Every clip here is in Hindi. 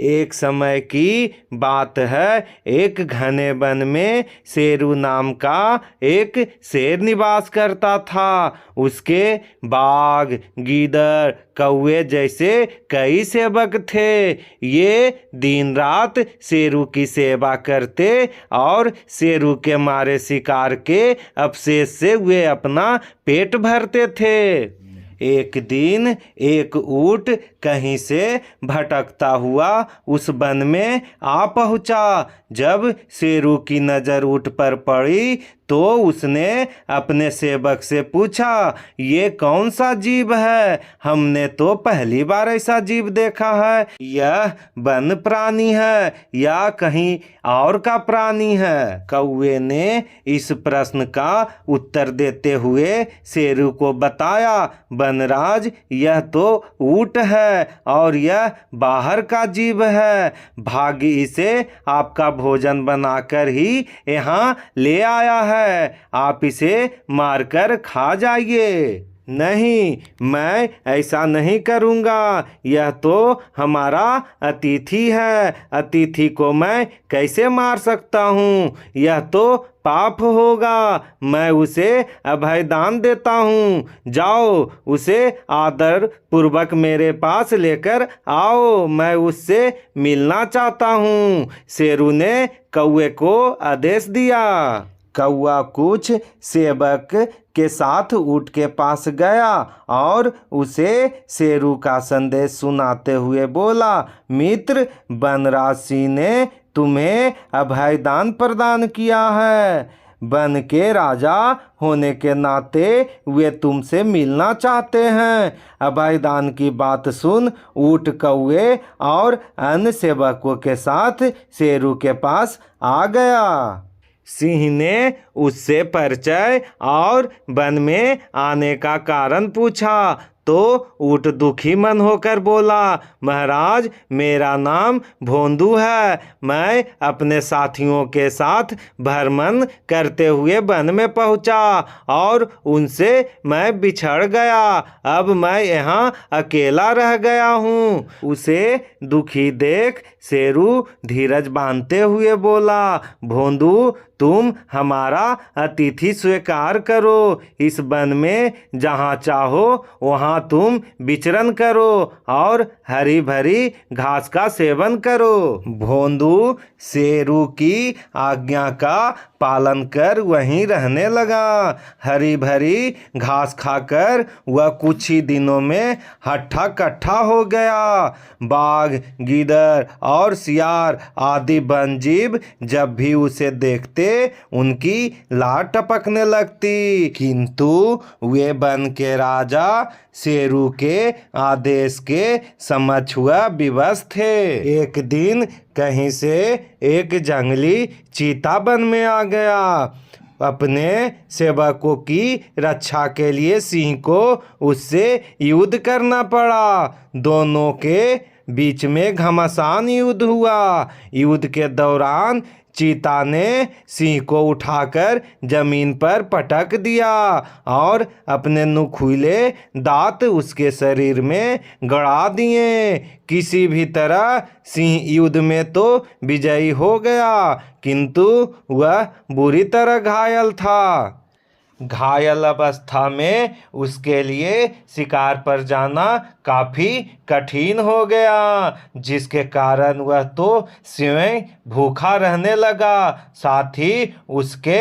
एक समय की बात है, एक घने वन में शेरू नाम का एक शेर निवास करता था। उसके बाघ, गीदड़, कौवे जैसे कई सेवक थे। ये दिन रात शेरू की सेवा करते और शेरू के मारे शिकार के अवशेष से वे अपना पेट भरते थे। एक दिन एक ऊंट कहीं से भटकता हुआ उस वन में आ पहुंचा। जब शेरू की नज़र ऊंट पर पड़ी तो उसने अपने सेवक से पूछा, ये कौन सा जीव है? हमने तो पहली बार ऐसा जीव देखा है। यह वन प्राणी है या कहीं और का प्राणी है? कौवे ने इस प्रश्न का उत्तर देते हुए शेरू को बताया, वनराज, यह तो ऊंट है और यह बाहर का जीव है। भाग्य इसे आपका भोजन बनाकर ही यहाँ ले आया है। आप इसे मारकर खा जाइए। नहीं, मैं ऐसा नहीं करूँगा। यह तो हमारा अतिथि है। अतिथि को मैं कैसे मार सकता हूँ? यह तो पाप होगा। मैं उसे अभयदान देता हूँ। जाओ, उसे आदर पूर्वक मेरे पास लेकर आओ। मैं उससे मिलना चाहता हूँ। शेरू ने कौवे को आदेश दिया। कौवा कुछ सेवक के साथ ऊंट के पास गया और उसे शेरू का संदेश सुनाते हुए बोला, मित्र, वनराज सिंह ने तुम्हें अभयदान प्रदान किया है। वन के राजा होने के नाते वे तुमसे मिलना चाहते हैं। अभयदान की बात सुन ऊंट कौवे और अन्य सेवकों के साथ शेरू के पास आ गया। सिंह ने उससे परिचय और वन में आने का कारण पूछा तो ऊंट दुखी मन होकर बोला, महाराज, मेरा नाम भोंदू है। मैं अपने साथियों के साथ भ्रमण करते हुए वन में पहुंचा और उनसे मैं बिछड़ गया। अब मैं यहाँ अकेला रह गया हूँ। उसे दुखी देख शेरू धीरज बांधते हुए बोला, भोंदू, तुम हमारा अतिथि स्वीकार करो। इस वन में जहाँ चाहो वहाँ तुम विचरण करो और हरी भरी घास का सेवन करो। भोंदू शेरू की आज्ञा का पालन कर वहीं रहने लगा। हरी भरी घास खाकर वह कुछ ही दिनों में हट्ठा कट्ठा हो गया। बाघ, गीदड़ और सियार आदि वन जीव जब भी उसे देखते उनकी लार टपकने लगती। किंतु वे वन के राजा शेरू के आदेश के समक्ष हुआ विवश थे। एक दिन कहीं से एक जंगली चीता वन में आ गया। अपने सेवकों की रक्षा के लिए सिंह को उससे युद्ध करना पड़ा। दोनों के बीच में घमासान युद्ध हुआ। युद्ध के दौरान चीता ने सिंह को उठाकर जमीन पर पटक दिया और अपने नुकीले दांत उसके शरीर में गड़ा दिए। किसी भी तरह सिंह युद्ध में तो विजयी हो गया, किंतु वह बुरी तरह घायल था। घायल अवस्था में उसके लिए शिकार पर जाना काफ़ी कठिन हो गया, जिसके कारण वह तो स्वयं भूखा रहने लगा। साथ ही उसके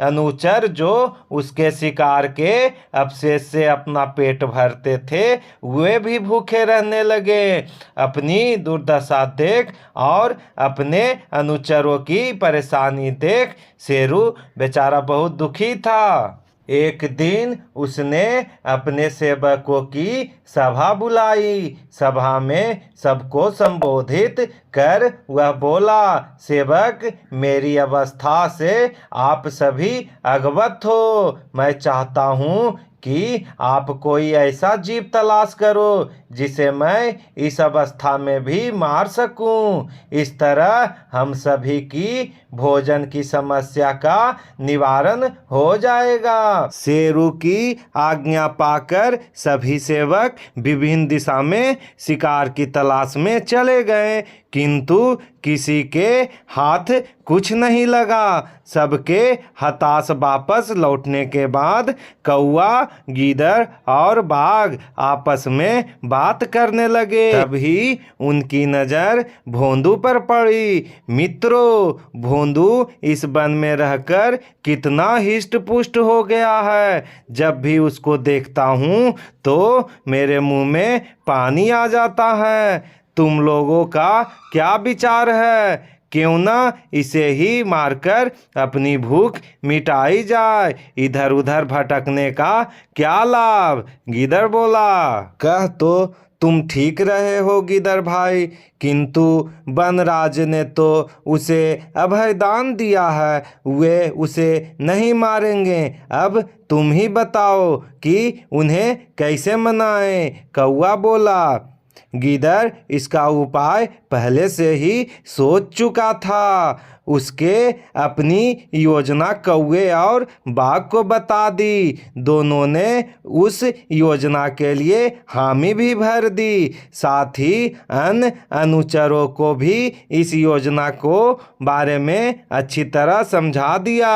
अनुचर जो उसके शिकार के अवशेष से अपना पेट भरते थे वे भी भूखे रहने लगे। अपनी दुर्दशा देख और अपने अनुचरों की परेशानी देख शेरू बेचारा बहुत दुखी था। एक दिन उसने अपने सेवकों की सभा बुलाई। सभा में सबको संबोधित कर वह बोला, सेवक, मेरी अवस्था से आप सभी अवगत हो। मैं चाहता हूँ कि आप कोई ऐसा जीव तलाश करो जिसे मैं इस अवस्था में भी मार सकूं। इस तरह हम सभी की भोजन की समस्या का निवारण हो जाएगा। शेरू की आज्ञा पाकर सभी सेवक विभिन्न दिशा में शिकार की तलाश में चले गए, किंतु किसी के हाथ कुछ नहीं लगा। सबके हताश वापस लौटने के बाद कौआ, गीदड़ और बाघ आपस में बात करने लगे। तभी उनकी नज़र भोंदू पर पड़ी। मित्रों, भोंदू इस वन में रहकर कितना हिष्ट पुष्ट हो गया है। जब भी उसको देखता हूँ तो मेरे मुंह में पानी आ जाता है। तुम लोगों का क्या विचार है? क्यों ना इसे ही मारकर अपनी भूख मिटाई जाए? इधर उधर भटकने का क्या लाभ? गिदड़ बोला। कह तो तुम ठीक रहे हो गिदड़ भाई, किंतु वनराज ने तो उसे अभयदान दिया है, वे उसे नहीं मारेंगे। अब तुम ही बताओ कि उन्हें कैसे मनाएं? कौआ बोला। गीदड़ इसका उपाय पहले से ही सोच चुका था। उसके अपनी योजना कौवे और बाघ को बता दी। दोनों ने उस योजना के लिए हामी भी भर दी। साथ ही अन्य अनुचरों को भी इस योजना को बारे में अच्छी तरह समझा दिया।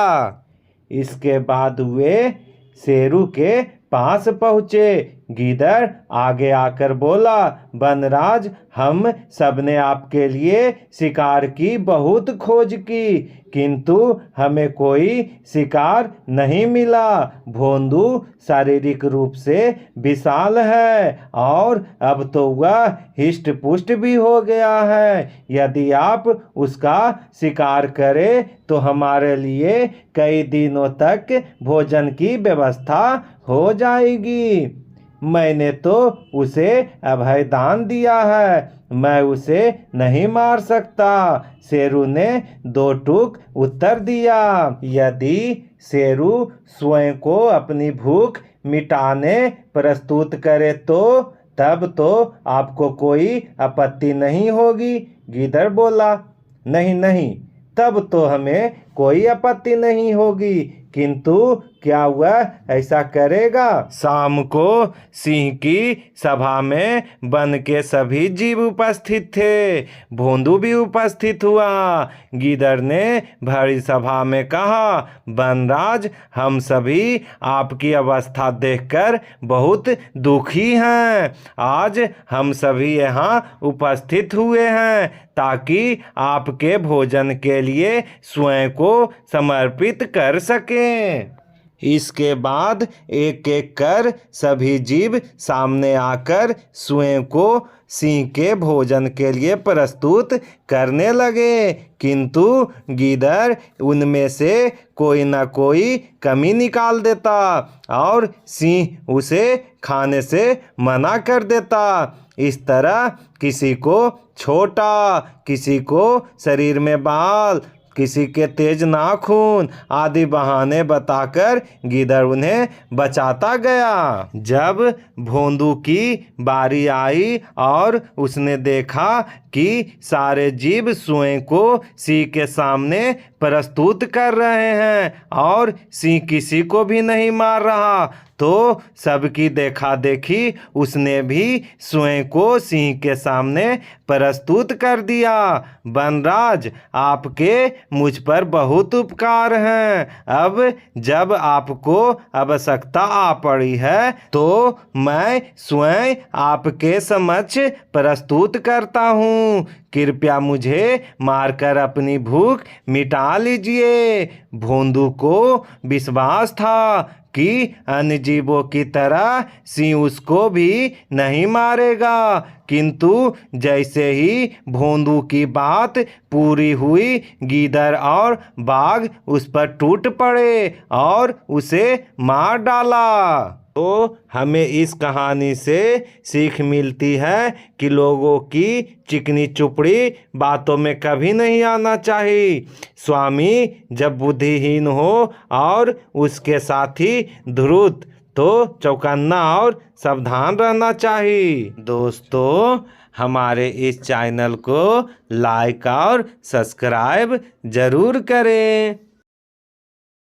इसके बाद वे शेरू के पास पहुँचे। गीदड़ आगे आकर बोला, वनराज, हम सबने आपके लिए शिकार की बहुत खोज की, किंतु हमें कोई शिकार नहीं मिला। भोंदू शारीरिक रूप से विशाल है और अब तो वह हिष्ट पुष्ट भी हो गया है। यदि आप उसका शिकार करें तो हमारे लिए कई दिनों तक भोजन की व्यवस्था हो जाएगी। मैंने तो उसे अभयदान दिया है, मैं उसे नहीं मार सकता। शेरू ने दो टूक उत्तर दिया। यदि शेरू स्वयं को अपनी भूख मिटाने प्रस्तुत करे तो तब तो आपको कोई आपत्ति नहीं होगी। गिदड़ बोला, नहीं नहीं, तब तो हमें कोई आपत्ति नहीं होगी, किंतु क्या वह ऐसा करेगा? शाम को सिंह की सभा में वन के सभी जीव उपस्थित थे। भोंदू भी उपस्थित हुआ। गीदड़ ने भरी सभा में कहा, वनराज, हम सभी आपकी अवस्था देखकर बहुत दुखी हैं। आज हम सभी यहाँ उपस्थित हुए हैं ताकि आपके भोजन के लिए स्वयं को समर्पित कर सकें। इसके बाद एक एक कर सभी जीव सामने आकर स्वयं को सिंह के भोजन के लिए प्रस्तुत करने लगे, किंतु गीदड़ उनमें से कोई न कोई कमी निकाल देता और सिंह उसे खाने से मना कर देता। इस तरह किसी को छोटा, किसी को शरीर में बाल, किसी के तेज नाखून आदि बहाने बताकर गीदड़ उन्हें बचाता गया। जब भोंदू की बारी आई और उसने देखा कि सारे जीव स्वयं को सिंह के सामने प्रस्तुत कर रहे हैं और सिंह किसी को भी नहीं मार रहा, तो सबकी देखा देखी उसने भी स्वयं को सिंह के सामने प्रस्तुत कर दिया। वनराज, आपके मुझ पर बहुत उपकार हैं। अब जब आपको आवश्यकता आ पड़ी है तो मैं स्वयं आपके समक्ष प्रस्तुत करता हूँ। कृपया मुझे मारकर अपनी भूख मिटा लीजिए। भोंदू को विश्वास था कि अन्य जीवों की तरह सिंह उसको भी नहीं मारेगा, किंतु जैसे ही भोंदू की बात पूरी हुई, गीदड़ और बाघ उस पर टूट पड़े और उसे मार डाला। तो हमें इस कहानी से सीख मिलती है कि लोगों की चिकनी चुपड़ी बातों में कभी नहीं आना चाहिए। स्वामी जब बुद्धिहीन हो और उसके साथी धूर्त, तो चौकन्ना और सावधान रहना चाहिए। दोस्तों, हमारे इस चैनल को लाइक और सब्सक्राइब जरूर करें।